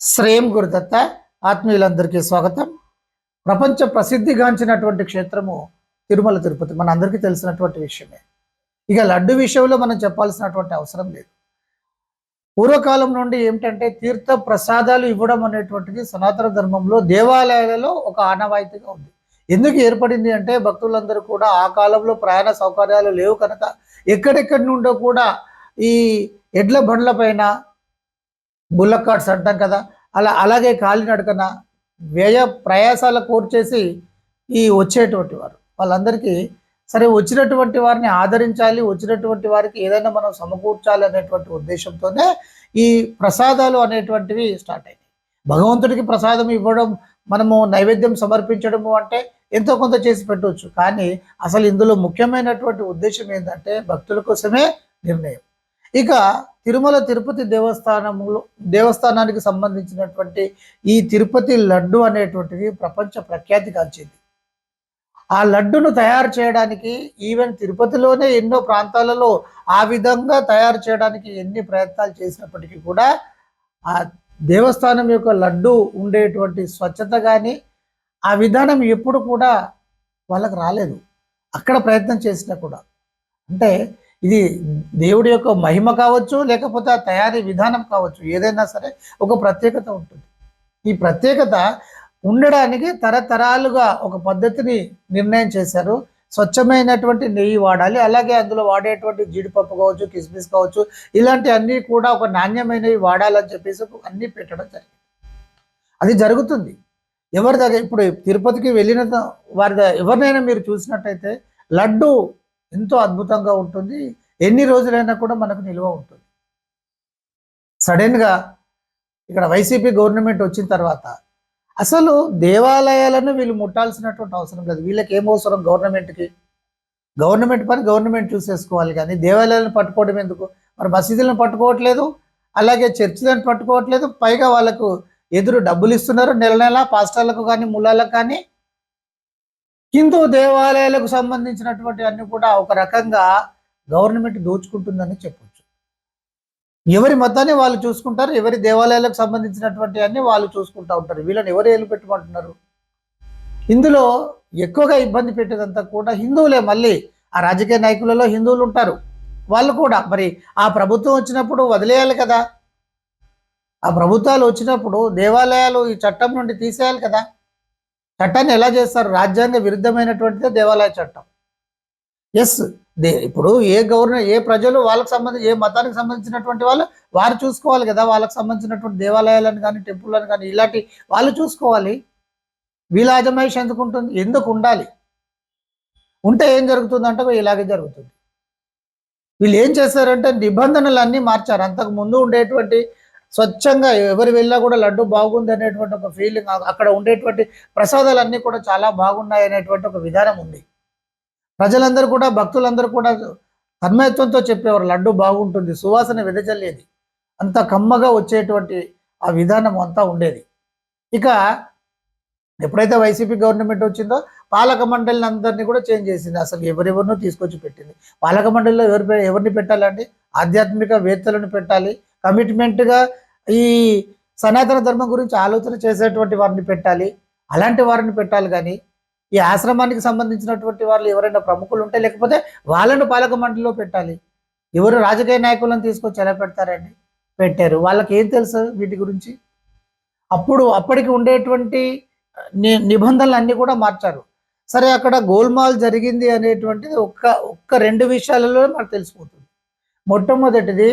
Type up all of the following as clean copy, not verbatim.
శ్రేయం గురుదత్త ఆత్మీయులందరికీ స్వాగతం. ప్రపంచ ప్రసిద్ధిగాంచినటువంటి క్షేత్రము తిరుమల తిరుపతి మన అందరికీ తెలిసినటువంటి విషయమే. ఇక లడ్డు విషయంలో మనం చెప్పాల్సినటువంటి అవసరం లేదు. పూర్వకాలం నుండి ఏమిటంటే తీర్థ ప్రసాదాలు ఇవ్వడం అనేటువంటిది సనాతన ధర్మంలో దేవాలయాలలో ఒక ఆనవాయితీగా ఉంది. ఎందుకు ఏర్పడింది అంటే భక్తులందరూ కూడా ఆ కాలంలో ప్రయాణ సౌకర్యాలు లేవు కనుక ఎక్కడెక్కడి నుండో కూడా ఈ ఎడ్ల బండ్ల పైన బుల్లక్ కార్డ్స్ అంటాం కదా, అలాగే కాలినడకన వ్యయ ప్రయాసాల కోర్చేసి ఈ వచ్చేటువంటి వారు వాళ్ళందరికీ సరే వచ్చినటువంటి వారిని ఆదరించాలి, వచ్చినటువంటి వారికి ఏదైనా మనం సమకూర్చాలి అనేటువంటి ఉద్దేశంతోనే ఈ ప్రసాదాలు అనేటువంటివి స్టార్ట్ అయినాయి. భగవంతుడికి ప్రసాదం ఇవ్వడం, మనము నైవేద్యం సమర్పించడము అంటే ఎంతో కొంత చేసి పెట్టవచ్చు, కానీ అసలు ఇందులో ముఖ్యమైనటువంటి ఉద్దేశం ఏంటంటే భక్తుల కోసమే నిర్ణయం. ఇక తిరుమల తిరుపతి దేవస్థానానికి సంబంధించినటువంటి ఈ తిరుపతి లడ్డు అనేటువంటిది ప్రపంచ ప్రఖ్యాతిగాంచింది. ఆ లడ్డును తయారు చేయడానికి ఈవెన్ తిరుపతిలోనే ఎన్నో ప్రాంతాలలో ఆ విధంగా తయారు చేయడానికి ఎన్ని ప్రయత్నాలు చేసినప్పటికీ కూడా ఆ దేవస్థానం యొక్క లడ్డు ఉండేటువంటి స్వచ్ఛత కానీ ఆ విధానం ఎప్పుడు కూడా వాళ్ళకు రాలేదు. అక్కడ ప్రయత్నం చేసినా కూడా అంటే ఇది దేవుడి యొక్క మహిమ కావచ్చు, లేకపోతే ఆ తయారీ విధానం కావచ్చు, ఏదైనా సరే ఒక ప్రత్యేకత ఉంటుంది. ఈ ప్రత్యేకత ఉండడానికి తరతరాలుగా ఒక పద్ధతిని నిర్ణయం చేశారు. స్వచ్ఛమైనటువంటి నెయ్యి వాడాలి, అలాగే అందులో వాడేటువంటి జీడిపప్పు కావచ్చు, కిస్మిస్ కావచ్చు, ఇలాంటి అన్నీ కూడా ఒక నాణ్యమైనవి వాడాలని చెప్పేసి అన్నీ పెట్టడం జరిగింది. అది జరుగుతుంది. ఎవరి దగ్గర ఇప్పుడు తిరుపతికి వెళ్ళిన వారి ఎవరినైనా మీరు చూసినట్టయితే లడ్డు ఎంతో అద్భుతంగా ఉంటుంది, ఎన్ని రోజులైనా కూడా మనకు నిల్వ ఉంటుంది. సడన్గా ఇక్కడ వైసీపీ గవర్నమెంట్ వచ్చిన తర్వాత అసలు దేవాలయాలను వీళ్ళు ముట్టాల్సినటువంటి అవసరం లేదు. వీళ్ళకి ఏం అవసరం? గవర్నమెంట్ పని గవర్నమెంట్ చూసేసుకోవాలి, కానీ దేవాలయాలను పట్టుకోవడం ఎందుకు? మరి మసీదులను పట్టుకోవట్లేదు, అలాగే చర్చిలను పట్టుకోవట్లేదు, పైగా వాళ్ళకు ఎదురు డబ్బులు ఇస్తున్నారు నెల నెల పాస్టర్లకు కానీ ముల్లాలకు కానీ. హిందూ దేవాలయాలకు సంబంధించినటువంటి అన్ని కూడా ఒక రకంగా గవర్నమెంట్ దోచుకుంటుందని చెప్పొచ్చు. ఎవరి మతాన్ని వాళ్ళు చూసుకుంటారు, ఎవరి దేవాలయాలకు సంబంధించినటువంటి అన్ని వాళ్ళు చూసుకుంటూ ఉంటారు. వీళ్ళని ఎవరు ఏలు పెట్టుకుంటున్నారు? ఇందులో ఎక్కువగా ఇబ్బంది పెట్టేదంతా కూడా హిందువులే. మళ్ళీ ఆ రాజకీయ నాయకులలో హిందువులు ఉంటారు, వాళ్ళు కూడా మరి ఆ ప్రభుత్వం వచ్చినప్పుడు వదిలేయాలి కదా. ఆ ప్రభుత్వాలు వచ్చినప్పుడు దేవాలయాలు ఈ చట్టం నుండి తీసేయాలి కదా. చట్టాన్ని ఎలా చేస్తారు? రాజ్యాంగ విరుద్ధమైనటువంటిదే దేవాలయ చట్టం. ఎస్, ఇప్పుడు ఏ ప్రజలు వాళ్ళకి సంబంధించి ఏ మతానికి సంబంధించినటువంటి వాళ్ళు వారు చూసుకోవాలి కదా. వాళ్ళకి సంబంధించినటువంటి దేవాలయాలను కానీ టెంపుల్లను కానీ ఇలాంటి వాళ్ళు చూసుకోవాలి. వీళ్ళ అజమాయిషి ఎందుకు ఉండాలి? ఉంటే ఏం జరుగుతుందంటే ఇలాగే జరుగుతుంది. వీళ్ళు ఏం చేస్తారంటే నిబంధనలన్నీ మార్చారు. అంతకు ముందు ఉండేటువంటి స్వచ్ఛంగా ఎవరు వెళ్ళినా కూడా లడ్డు బాగుంది అనేటువంటి ఒక ఫీలింగ్, అక్కడ ఉండేటువంటి ప్రసాదాలన్నీ కూడా చాలా బాగున్నాయి అనేటువంటి ఒక విధానం ఉంది. ప్రజలందరూ కూడా భక్తులందరూ కూడా తన్మయత్వంతో చెప్పేవారు లడ్డు బాగుంటుంది, సువాసన వెదజల్లేది, అంత కమ్మగా వచ్చేటువంటి ఆ విధానం అంతా ఉండేది. ఇక ఎప్పుడైతే వైసీపీ గవర్నమెంట్ వచ్చిందో పాలక మండలిని అందరినీ కూడా చేంజ్ చేసింది. అసలు ఎవరెవరినో తీసుకొచ్చి పెట్టింది. పాలక మండలిలో ఎవరిని పెట్టాలండి? ఆధ్యాత్మిక వేత్తలను పెట్టాలి, కమిట్మెంట్గా ఈ సనాతన ధర్మం గురించి ఆలోచన చేసేటువంటి వారిని పెట్టాలి, అలాంటి వారిని పెట్టాలి. కానీ ఈ ఆశ్రమానికి సంబంధించినటువంటి వాళ్ళు ఎవరైనా ప్రముఖులు ఉంటే లేకపోతే వాళ్ళను పాలక మండలిలో పెట్టాలి. ఎవరు రాజకీయ నాయకులను తీసుకొచ్చి ఎలా పెడతారండి? పెట్టారు. వాళ్ళకి ఏం తెలుసు వీటి గురించి? అప్పటికి ఉండేటువంటి నిబంధనలు అన్నీ కూడా మార్చారు. సరే, అక్కడ గోల్మాల్ జరిగింది అనేటువంటిది ఒక్క రెండు విషయాలలో మనకు తెలిసిపోతుంది. మొట్టమొదటిది,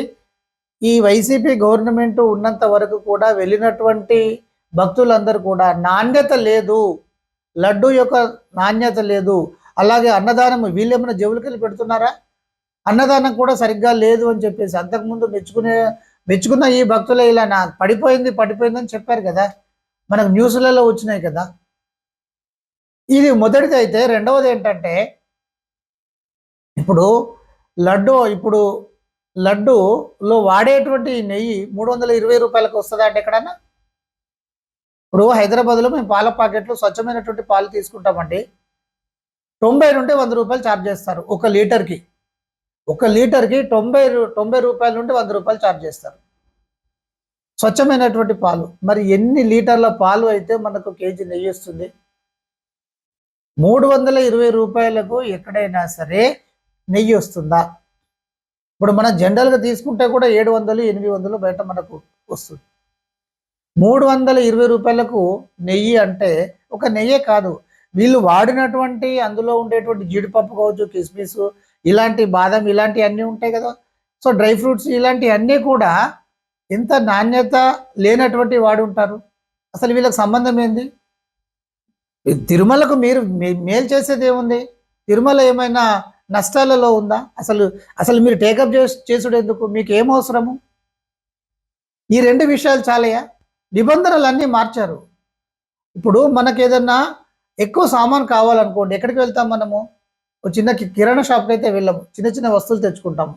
ఈ వైసీపీ గవర్నమెంట్ ఉన్నంత వరకు కూడా వెళ్ళినటువంటి భక్తులందరూ కూడా నాణ్యత లేదు, లడ్డు యొక్క నాణ్యత లేదు, అలాగే అన్నదానం వీళ్ళేమైనా జవులకెళ్ళి పెడుతున్నారా? అన్నదానం కూడా సరిగ్గా లేదు అని చెప్పేసి అంతకుముందు మెచ్చుకున్న ఈ భక్తులే ఇలా పడిపోయిందని చెప్పారు కదా, మనకు న్యూస్లలో వచ్చినాయి కదా. ఇది మొదటిది. అయితే రెండవది ఏంటంటే ఇప్పుడు లడ్డూలో వాడేటువంటి నెయ్యి 320 రూపాయలకు వస్తుందా అంటే ఎక్కడన్నా? ఇప్పుడు హైదరాబాద్లో మేము పాల ప్యాకెట్లు స్వచ్ఛమైనటువంటి పాలు తీసుకుంటామండి, 90 నుండి 100 రూపాయలు ఛార్జ్ చేస్తారు ఒక లీటర్కి. 90 రూపాయల నుండి 100 రూపాయలు ఛార్జ్ చేస్తారు. స్వచ్ఛమైనటువంటి పాలు. మరి ఎన్ని లీటర్ల పాలు అయితే మనకు కేజీ నెయ్యి వస్తుంది? 320 రూపాయలకు ఎక్కడైనా సరే నెయ్యి వస్తుందా? ఇప్పుడు మనం జనరల్గా తీసుకుంటే కూడా 700, 800 బయట మనకు వస్తుంది. 320 రూపాయలకు నెయ్యి అంటే ఒక నెయ్యే కాదు, వీళ్ళు వాడినటువంటి అందులో ఉండేటువంటి జీడిపప్పు కావచ్చు, కిస్మిస్, ఇలాంటి బాదం, ఇలాంటివి అన్నీ ఉంటాయి కదా. సో డ్రై ఫ్రూట్స్ ఇలాంటివన్నీ కూడా ఎంత నాణ్యత లేనటువంటి వాడు ఉంటారు. అసలు వీళ్ళకి సంబంధం ఏంది? తిరుమలకు మీరు మేలు చేసేది ఏముంది? తిరుమల ఏమైనా నష్టాలలో ఉందా? అసలు అసలు మీరు టేకప్ చేసుడు ఎందుకు? మీకు ఏం అవసరము? ఈ 2 విషయాలు చాలయా? నిబంధనలన్నీ మార్చారు. ఇప్పుడు మనకు ఏదన్నా ఎక్కువ సామాన్ కావాలనుకోండి, ఎక్కడికి వెళ్తాం మనము? ఒక చిన్న కిరాణా షాప్కి అయితే వెళ్ళము, చిన్న చిన్న వస్తువులు తెచ్చుకుంటాము.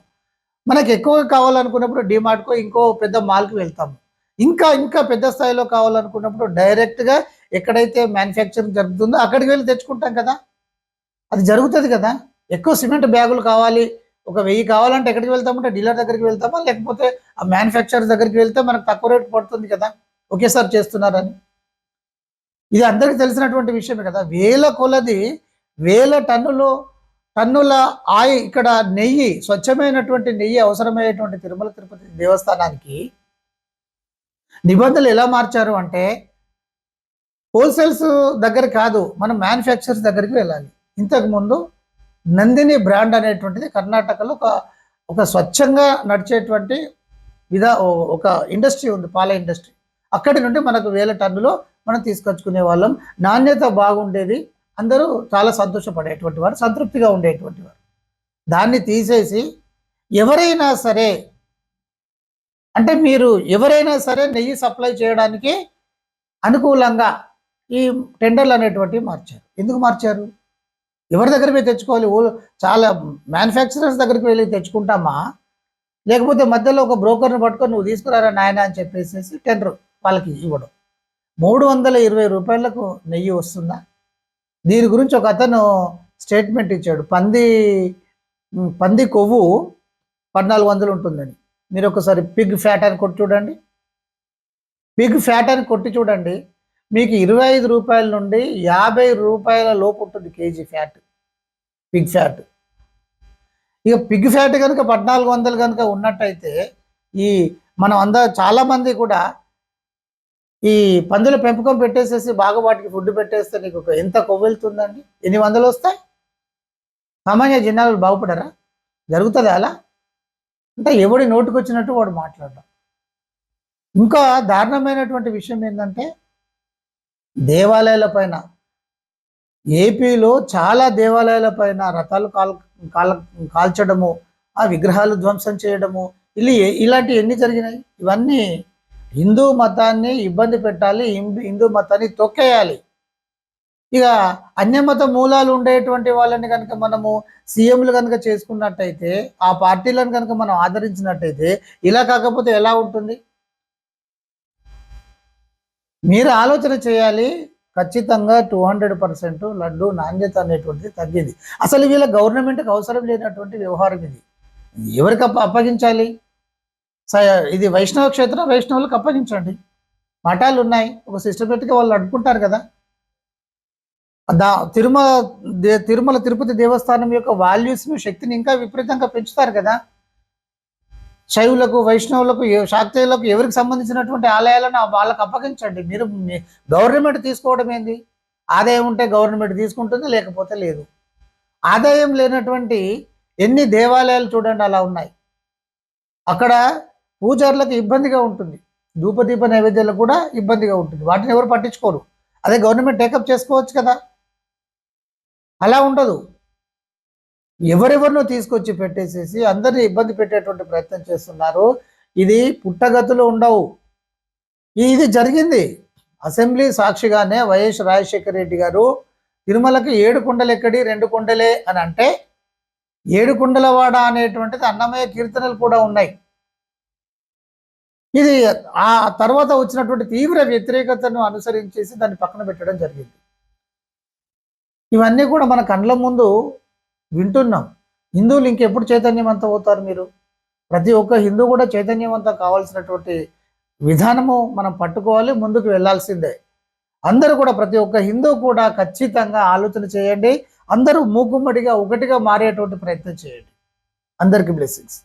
మనకు ఎక్కువగా కావాలనుకున్నప్పుడు డిమార్ట్కో ఇంకో పెద్ద మాల్కి వెళ్తాము. ఇంకా ఇంకా పెద్ద స్థాయిలో కావాలనుకున్నప్పుడు డైరెక్ట్గా ఎక్కడైతే మ్యానుఫ్యాక్చరింగ్ జరుగుతుందో అక్కడికి వెళ్ళి తెచ్చుకుంటాం కదా. అది జరుగుతుంది కదా. ఎక్కువ సిమెంట్ బ్యాగులు కావాలి, ఒక 1000 కావాలంటే ఎక్కడికి వెళ్తామంటే డీలర్ దగ్గరికి వెళ్తామా, లేకపోతే ఆ మ్యానుఫ్యాక్చరర్ దగ్గరికి వెళ్తే మనకు తక్కువ రేటు పడుతుంది కదా, ఒకేసారి చేస్తున్నారని. ఇది అందరికీ తెలిసినటువంటి విషయమే కదా. వేల కొలది, వేల టన్నుల ఇక్కడ నెయ్యి, స్వచ్ఛమైనటువంటి నెయ్యి అవసరమయ్యేటువంటి తిరుమల తిరుపతి దేవస్థానానికి నిబంధనలు ఎలా మార్చారు అంటే, హోల్సేల్స్ దగ్గర కాదు, మనం మ్యానుఫ్యాక్చరర్స్ దగ్గరికి వెళ్ళాలి. ఇంతకుముందు నందిని బ్రాండ్ అనేటువంటిది కర్ణాటకలో ఒక స్వచ్ఛంగా నడిచేటువంటి ఒక ఇండస్ట్రీ ఉంది, పాల ఇండస్ట్రీ. అక్కడి నుండి మనకు 1000 టన్నులు మనం తీసుకొచ్చుకునే వాళ్ళం. నాణ్యత బాగుండేది, అందరూ చాలా సంతోషపడేటువంటి వారు, సంతృప్తిగా ఉండేటువంటి వారు. దాన్ని తీసేసి ఎవరైనా సరే, అంటే మీరు ఎవరైనా సరే నెయ్యి సప్లై చేయడానికి అనుకూలంగా ఈ టెండర్లు అనేటువంటివి మార్చారు. ఎందుకు మార్చారు? ఎవరి దగ్గర పోయి తెచ్చుకోవాలి? చాలా మ్యానుఫ్యాక్చరర్స్ దగ్గరికి వెళ్ళి తెచ్చుకుంటామా, లేకపోతే మధ్యలో ఒక బ్రోకర్ని పట్టుకొని నువ్వు తీసుకురారా నాయన అని చెప్పేసి టెండర్ వాళ్ళకి ఇవ్వడం. 320 రూపాయలకు నెయ్యి వస్తుందా? దీని గురించి ఒక అతను స్టేట్మెంట్ ఇచ్చాడు. పంది కొవ్వు 1400 ఉంటుందని. మీరు ఒకసారి పిగ్ ఫ్యాట్ అని కొట్టి చూడండి. పిగ్ ఫ్యాట్ అని కొట్టి చూడండి, మీకు 25 రూపాయల నుండి 50 రూపాయల లోపు ఉంటుంది కేజీ ఫ్యాట్, పిగ్ ఫ్యాట్. ఇక పిగ్ ఫ్యాట్ కనుక 1400 కనుక ఉన్నట్టయితే, ఈ మనం చాలామంది కూడా ఈ పందుల పెంపకం పెట్టేసేసి బాగా వాటికి ఫుడ్ పెట్టేస్తే నీకు ఎంత కొవ్వు వెళ్తుందండి? ఎన్ని వందలు వస్తాయి? సామాన్య జనాలు బాగుపడరా? జరుగుతుంది అలా? అంటే ఎవడి నోటికి వచ్చినట్టు వాడు మాట్లాడడం. ఇంకా దారుణమైనటువంటి విషయం ఏంటంటే, దేవాలయాల పైన, ఏపీలో చాలా దేవాలయాల పైన రథాలు కాల్చడము, ఆ విగ్రహాలు ధ్వంసం చేయడము, ఇలాంటివి ఎన్ని జరిగినాయి? ఇవన్నీ హిందూ మతాన్ని ఇబ్బంది పెట్టాలి, హిందూ మతాన్ని తొక్కేయాలి. ఇక అన్యమత మూలాలు ఉండేటువంటి వాళ్ళని కనుక మనము సీఎంలు కనుక చేసుకున్నట్టయితే, ఆ పార్టీలను కనుక మనం ఆదరించినట్టయితే, ఇలా కాకపోతే ఎలా ఉంటుంది? మీరు ఆలోచన చేయాలి. ఖచ్చితంగా 200% లడ్డు నాణ్యత అనేటువంటిది తగ్గింది. అసలు వీళ్ళ గవర్నమెంట్కి అవసరం లేనటువంటి వ్యవహారం ఇది. ఎవరికి అప్పగించాలి? ఇది వైష్ణవ క్షేత్రం, వైష్ణవులకు అప్పగించండి. మఠాలు ఉన్నాయి, ఒక సిస్టమేటిక్గా వాళ్ళు అడుకుంటారు కదా. తిరుమల తిరుపతి దేవస్థానం యొక్క వాల్యూస్ని, శక్తిని ఇంకా విపరీతంగా పెంచుతారు కదా. శైవులకు, వైష్ణవులకు, శాక్తేయులకు, ఎవరికి సంబంధించినటువంటి ఆలయాలను వాళ్ళకు అప్పగించండి. మీరు గవర్నమెంట్ తీసుకోవడం ఏంది? ఆదాయం ఉంటే గవర్నమెంట్ తీసుకుంటుంది, లేకపోతే లేదు. ఆదాయం లేనటువంటి ఎన్ని దేవాలయాలు చూడండి అలా ఉన్నాయి. అక్కడ పూజారులకు ఇబ్బందిగా ఉంటుంది, ధూపదీప నైవేద్యాలకు కూడా ఇబ్బందిగా ఉంటుంది. వాటిని ఎవరు పట్టించుకోరు. అదే గవర్నమెంట్ టేకప్ చేసుకోవచ్చు కదా. అలా ఉండదు. ఎవరెవరినో తీసుకొచ్చి పెట్టేసేసి అందరినీ ఇబ్బంది పెట్టేటువంటి ప్రయత్నం చేస్తున్నారు. ఇది పుట్టగతులు ఉండవు. ఇది జరిగింది. అసెంబ్లీ సాక్షిగానే వైఎస్ రాజశేఖర రెడ్డి గారు తిరుమలకి 7 కొండలు ఎక్కడి, 2 కొండలే అని అంటే, 7 కొండలవాడ అనేటువంటిది అన్నమయ్య కీర్తనలు కూడా ఉన్నాయి. ఇది ఆ తర్వాత వచ్చినటువంటి తీవ్ర వ్యతిరేకతను అనుసరించేసి దాన్ని పక్కన పెట్టడం జరిగింది. ఇవన్నీ కూడా మన కళ్ళ ముందు వింటున్నాం. హిందువులు ఇంకెప్పుడు చైతన్యవంతం అవుతారు? మీరు ప్రతి ఒక్క హిందూ కూడా చైతన్యవంతం కావాల్సినటువంటి విధానము మనం పట్టుకోవాలి, ముందుకు వెళ్ళాల్సిందే. అందరూ కూడా, ప్రతి ఒక్క హిందూ కూడా ఖచ్చితంగా ఆలోచన చేయండి. అందరూ మూకుమ్మడిగా ఒకటిగా మారేటువంటి ప్రయత్నం చేయండి. అందరికీ బ్లెస్సింగ్స్.